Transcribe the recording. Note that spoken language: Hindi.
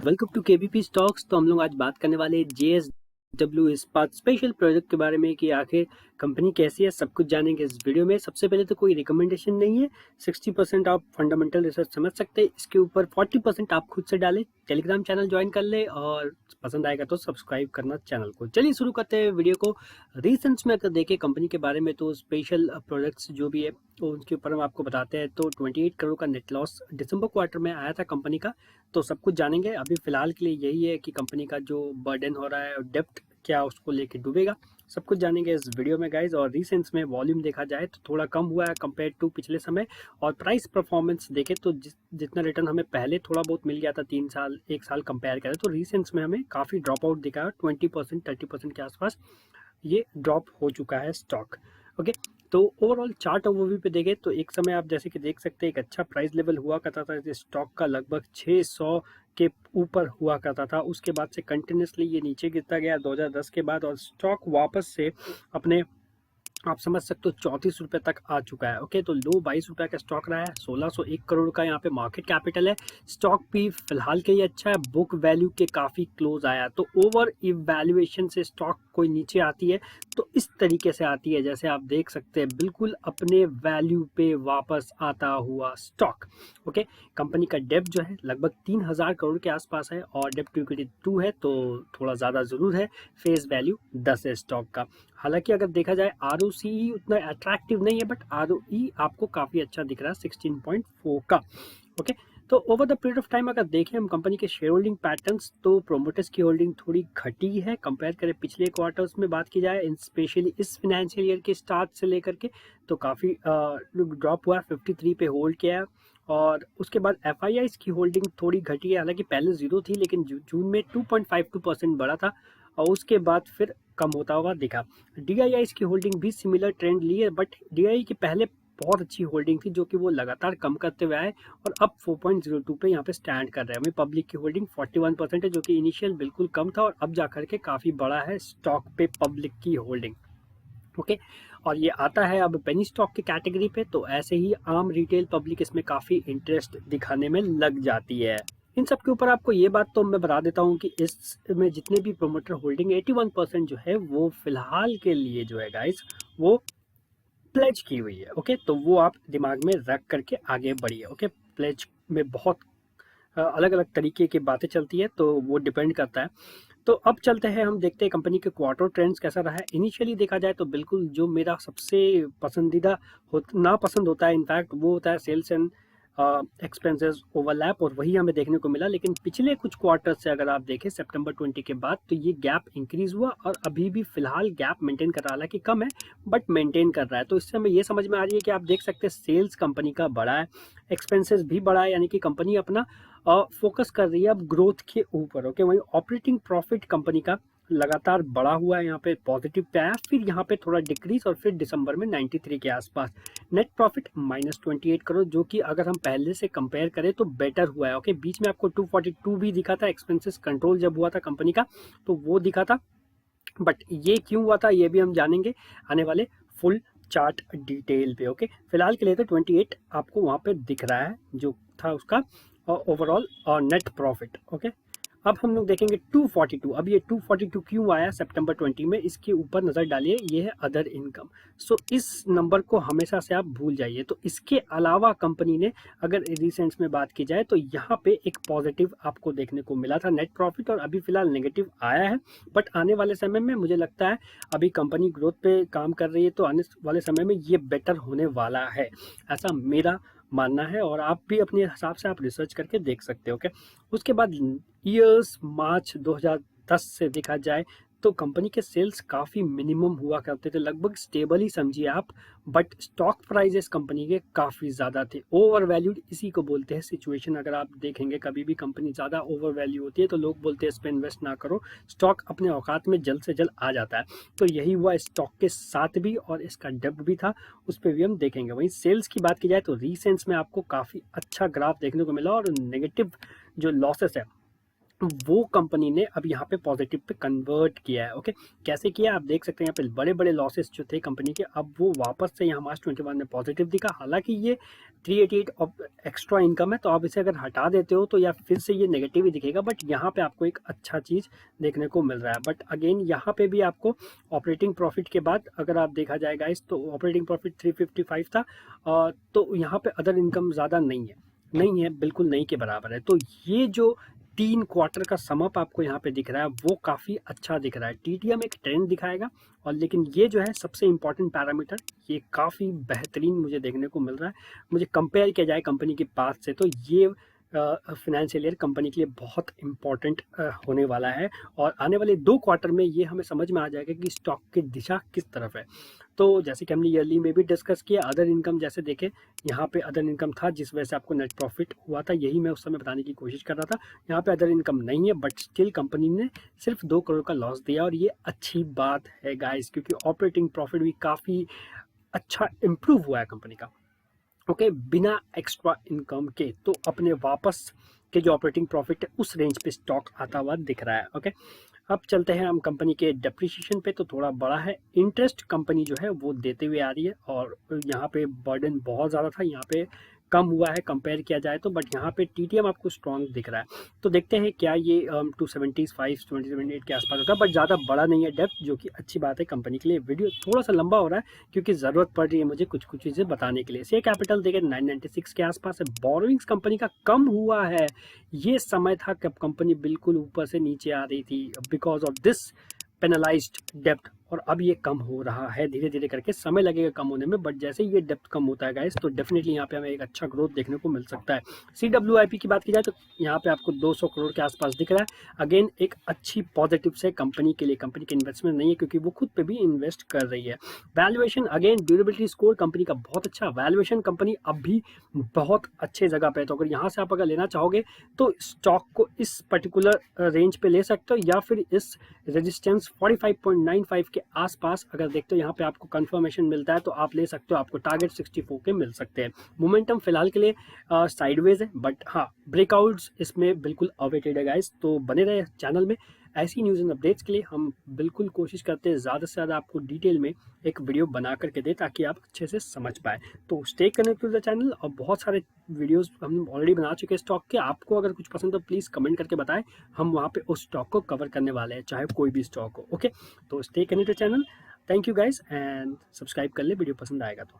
Welcome to KBP stocks. तो हम लोग आज बात करने वाले JSW इस्पात स्पेशल प्रोजेक्ट के बारे में कि आखिर कंपनी कैसी है, सब कुछ जानेंगे इस वीडियो में। सबसे पहले तो कोई रिकमेंडेशन नहीं है, 60% आप फंडामेंटल रिसर्च समझ सकते हैं, इसके ऊपर 40% आप खुद से डालें। टेलीग्राम चैनल ज्वाइन कर ले और पसंद आएगा तो सब्सक्राइब करना चैनल को। चलिए शुरू करते हैं वीडियो को। रीसेंट्स में अगर देखें कंपनी के बारे में तो स्पेशल प्रोडक्ट्स जो भी है तो उनके ऊपर हम आपको बताते हैं। तो 28 करोड़ का नेट लॉस दिसंबर क्वार्टर में आया था कंपनी का, तो सब कुछ जानेंगे। अभी फिलहाल के लिए यही है कि कंपनी का जो बर्डन हो रहा है और डेप्ट क्या उसको लेके डूबेगा, सब कुछ जानेंगे इस वीडियो में गाइज। और रिसेंट्स में वॉल्यूम देखा जाए तो थोड़ा कम हुआ है कंपेयर टू पिछले समय, और प्राइस परफॉर्मेंस देखें तो जितना रिटर्न हमें पहले थोड़ा बहुत मिल गया था 3 साल 1 साल कंपेयर करें तो रिसेंट्स में हमें काफ़ी ड्रॉप आउट दिखा है। 20% 30% के आसपास ये ड्रॉप हो चुका है स्टॉक। ओके, तो ओवरऑल चार्ट ओवरव्यू पे देखें तो एक समय आप जैसे कि देख सकते हैं एक अच्छा प्राइस लेवल हुआ करता था इस स्टॉक का, लगभग 600 के ऊपर हुआ करता था। उसके बाद से कंटिन्यूसली ये नीचे गिरता गया 2010 के बाद, और स्टॉक वापस से अपने आप समझ सकते हो 34 रुपये तक आ चुका है। ओके, तो लो 22 रुपये का स्टॉक रहा है, 1601 करोड़ का यहाँ पे मार्केट कैपिटल है। स्टॉक भी फिलहाल के लिए अच्छा है, बुक वैल्यू के काफ़ी क्लोज आया। तो ओवर इवैल्यूएशन से स्टॉक कोई नीचे आती है तो इस तरीके से आती है, जैसे आप देख सकते हैं बिल्कुल अपने वैल्यू पे वापस आता हुआ स्टॉक। ओके, कंपनी का डेब्ट जो है लगभग 3000 करोड़ के आसपास है और डेब्ट टू इक्विटी 2 है, तो थोड़ा ज़्यादा ज़रूर है। फेस वैल्यू 10 है स्टॉक का। हालांकि अगर देखा जाए ROCE उतना अट्रैक्टिव नहीं है, बट ROE आपको काफ़ी अच्छा दिख रहा है 16.4 का। ओके, तो over the period of time अगर देखें हम कंपनी के शेयर होल्डिंग पैटर्न्स, तो प्रोमोटर्स की होल्डिंग थोड़ी घटी है कंपेयर करें पिछले क्वार्टर्स में बात की जाए, स्पेशली इस फाइनेंशियल ईयर के स्टार्ट से लेकर के तो काफ़ी ड्रॉप हुआ है, 53 पे होल्ड किया है। और उसके बाद FIIs की होल्डिंग थोड़ी घटी है, हालांकि पहले 0 थी लेकिन जून में 2.52% बढ़ा था और उसके बाद फिर कम होता हुआ दिखा। DIIs की होल्डिंग भी सिमिलर ट्रेंड ली है, बट DII की पहले बहुत अच्छी होल्डिंग थी जो कि वो लगातार कम करते हुए आए और अब 4.02 पे यहाँ पे स्टैंड कर रहे हैं। वहीं पब्लिक की होल्डिंग 41% है, जो कि इनिशियल बिल्कुल कम था और अब जाकर के काफ़ी बड़ा है स्टॉक पे पब्लिक की होल्डिंग। ओके, और ये आता है अब पेनी स्टॉक की कैटेगरी पे, तो ऐसे ही आम रिटेल पब्लिक इसमें काफ़ी इंटरेस्ट दिखाने में लग जाती है। इन सब के ऊपर आपको ये बात तो मैं बता देता हूँ कि इसमें जितने भी प्रोमोटर होल्डिंग 81% जो है वो फिलहाल के लिए जो है गाइस वो प्लेज की हुई है। ओके, तो वो आप दिमाग में रख करके आगे बढ़िए। ओके, प्लेज में बहुत अलग अलग तरीके की बातें चलती है, तो वो डिपेंड करता है। तो अब चलते हैं, हम देखते हैं कंपनी के क्वार्टर ट्रेंड्स कैसा रहा है। इनिशियली देखा जाए तो बिल्कुल जो मेरा सबसे पसंदीदा ना पसंद होता है इनफैक्ट वो होता है सेल्स एंड एक्सपेंसेस ओवरलैप, और वही हमें देखने को मिला। लेकिन पिछले कुछ क्वार्टर से अगर आप देखें सितंबर 20 के बाद तो ये गैप इंक्रीज हुआ और अभी भी फिलहाल गैप मेंटेन कर रहा है, हालांकि कम है बट मेंटेन कर रहा है। तो इससे हमें ये समझ में आ रही है कि आप देख सकते हैं सेल्स कंपनी का बढ़ा है, एक्सपेंसेस भी बढ़ा है, यानी कि कंपनी अपना फोकस कर रही है अब ग्रोथ के ऊपर। ओके, वहीं ऑपरेटिंग प्रॉफिट कंपनी का लगातार बढ़ा हुआ है, यहाँ पे पॉजिटिव पे आया, फिर यहाँ पे थोड़ा डिक्रीज और फिर दिसंबर में 93 के आसपास। नेट प्रॉफिट -28 करोड़, जो कि अगर हम पहले से कंपेयर करें तो बेटर हुआ है। ओके, बीच में आपको 242 भी दिखा था, एक्सपेंसेस कंट्रोल जब हुआ था कंपनी का तो वो दिखा था, बट ये क्यों हुआ था ये भी हम जानेंगे आने वाले फुल चार्ट डिटेल पे। ओके, फिलहाल के लिए तो 28 आपको वहाँ पे दिख रहा है जो था उसका ओवरऑल और नेट प्रॉफिट। ओके, अब हम लोग देखेंगे 242। अब ये 242 क्यों आया सितंबर 20 में, इसके ऊपर नज़र डालिए, ये है अदर इनकम। सो इस नंबर को हमेशा से आप भूल जाइए। तो इसके अलावा कंपनी ने अगर रिसेंट्स में बात की जाए तो यहाँ पे एक पॉजिटिव आपको देखने को मिला था नेट प्रॉफिट, और अभी फिलहाल नेगेटिव आया है, बट आने वाले समय में मुझे लगता है अभी कंपनी ग्रोथ पे काम कर रही है तो आने वाले समय में ये बेटर होने वाला है, ऐसा मेरा मानना है। और आप भी अपने हिसाब से आप रिसर्च करके देख सकते हो। ओके, उसके बाद ईयर्स मार्च 2010 से देखा जाए तो कंपनी के सेल्स काफ़ी मिनिमम हुआ करते थे, लगभग स्टेबल ही समझिए आप, बट स्टॉक प्राइजेस कंपनी के काफ़ी ज़्यादा थे, ओवर वैल्यूड इसी को बोलते हैं सिचुएशन। अगर आप देखेंगे कभी भी कंपनी ज़्यादा ओवर वैल्यू होती है तो लोग बोलते हैं इस पर इन्वेस्ट ना करो, स्टॉक अपने औकात में जल्द से जल्द आ जाता है। तो यही हुआ स्टॉक के साथ भी, और इसका डेब्ट भी था, उस पर भी हम देखेंगे। वहीं सेल्स की बात की जाए तो रीसेंट्स में आपको काफ़ी अच्छा ग्राफ देखने को मिला और नेगेटिव जो लॉसेस है वो कंपनी ने अब यहाँ पे पॉजिटिव पे कन्वर्ट किया है। ओके, कैसे किया आप देख सकते हैं। यहाँ पे बड़े बड़े लॉसेस जो थे कंपनी के, अब वो वापस से यहाँ मार्च 21 में पॉजिटिव दिखा। हालांकि ये 388 ऑफ एक्स्ट्रा इनकम है, तो आप इसे अगर हटा देते हो तो या फिर से ये नेगेटिव ही दिखेगा, बट यहाँ पे आपको एक अच्छा चीज़ देखने को मिल रहा है। बट अगेन यहाँ पे भी आपको ऑपरेटिंग प्रॉफिट के बाद अगर आप देखा जाए गाइस, तो ऑपरेटिंग प्रॉफिट 355 था, तो यहाँ पे अदर इनकम ज़्यादा नहीं है, बिल्कुल नहीं के बराबर है। तो ये जो 3 क्वार्टर का समअप आपको यहाँ पे दिख रहा है वो काफ़ी अच्छा दिख रहा है। टीटीएम एक ट्रेंड दिखाएगा, और लेकिन ये जो है सबसे इम्पॉर्टेंट पैरामीटर, ये काफ़ी बेहतरीन मुझे देखने को मिल रहा है। मुझे कंपेयर किया जाए कंपनी के पास से, तो ये फाइनेंशियल ईयर कंपनी के लिए बहुत इम्पॉर्टेंट होने वाला है, और आने वाले 2 क्वार्टर में ये हमें समझ में आ जाएगा कि स्टॉक की दिशा किस तरफ है। तो जैसे कि हमने ईयरली में भी डिस्कस किया, अदर इनकम जैसे देखें, यहाँ पे अदर इनकम था जिस वजह से आपको नेट प्रॉफिट हुआ था, यही मैं उस समय बताने की कोशिश कर रहा था। यहाँ पे अदर इनकम नहीं है, बट स्टिल कंपनी ने सिर्फ 2 करोड़ का लॉस दिया, और ये अच्छी बात है गाइस, क्योंकि ऑपरेटिंग प्रॉफिट भी काफ़ी अच्छा इम्प्रूव हुआ है कंपनी का। ओके, बिना एक्स्ट्रा इनकम के, तो अपने वापस के जो ऑपरेटिंग प्रॉफिट है उस रेंज पे स्टॉक आता हुआ दिख रहा है। ओके, अब चलते हैं हम कंपनी के डेप्रिसिएशन पे, तो थोड़ा बड़ा है। इंटरेस्ट कंपनी जो है वो देते हुए आ रही है, और यहाँ पे बर्डन बहुत ज़्यादा था, यहाँ पे कम हुआ है कंपेयर किया जाए तो, बट यहाँ पे टीटीएम आपको स्ट्रॉन्ग दिख रहा है। तो देखते हैं क्या ये 275 278 के आसपास होता है, बट ज़्यादा बड़ा नहीं है डेप्थ, जो कि अच्छी बात है कंपनी के लिए। वीडियो थोड़ा सा लंबा हो रहा है क्योंकि ज़रूरत पड़ रही है मुझे कुछ कुछ चीज़ें बताने के लिए। शेयर कैपिटल देखें 996 के आसपास है। बोरोइंग्स कंपनी का कम हुआ है। ये समय था जब कंपनी बिल्कुल ऊपर से नीचे आ रही थी because of this penalised depth, और अब ये कम हो रहा है धीरे धीरे करके। समय लगेगा कम होने में, बट जैसे ये डेप्थ कम होता है गाइस, तो डेफिनेटली यहाँ पे हमें एक अच्छा ग्रोथ देखने को मिल सकता है। CWIP की बात की जाए तो यहाँ पे आपको 200 करोड़ के आसपास दिख रहा है। अगेन एक अच्छी पॉजिटिव से कंपनी के लिए, कंपनी के इन्वेस्टमेंट नहीं है क्योंकि वो खुद पे भी इन्वेस्ट कर रही है। Valuation again durability score company का बहुत अच्छा, वैल्यूएशन कंपनी अब भी बहुत अच्छे जगह पे है। तो अगर यहाँ से आप अगर लेना चाहोगे तो स्टॉक को इस पर्टिकुलर रेंज पे ले सकते हो, या फिर इस रेजिस्टेंस 45.95 के आसपास अगर देखते हो यहाँ पे आपको कंफर्मेशन मिलता है तो आप ले सकते हो। आपको टारगेट 64 के मिल सकते हैं। मोमेंटम फिलहाल के लिए साइडवेज है, बट हाँ ब्रेकआउट्स इसमें बिल्कुल अवेटेड है गाइस। तो बने रहे चैनल में, ऐसी न्यूज़ एंड अपडेट्स के लिए हम बिल्कुल कोशिश करते हैं ज़्यादा से ज़्यादा आपको डिटेल में एक वीडियो बना करके दे, ताकि आप अच्छे से समझ पाए। तो stay connect to the channel, और बहुत सारे वीडियोस हम ऑलरेडी बना चुके हैं स्टॉक के। आपको अगर कुछ पसंद तो प्लीज़ कमेंट करके बताएं, हम वहाँ पे उस स्टॉक को कवर करने वाले हैं, चाहे कोई भी स्टॉक हो। ओके, तो stay connect to channel. Thank you guys, and subscribe कर ले वीडियो पसंद आएगा तो।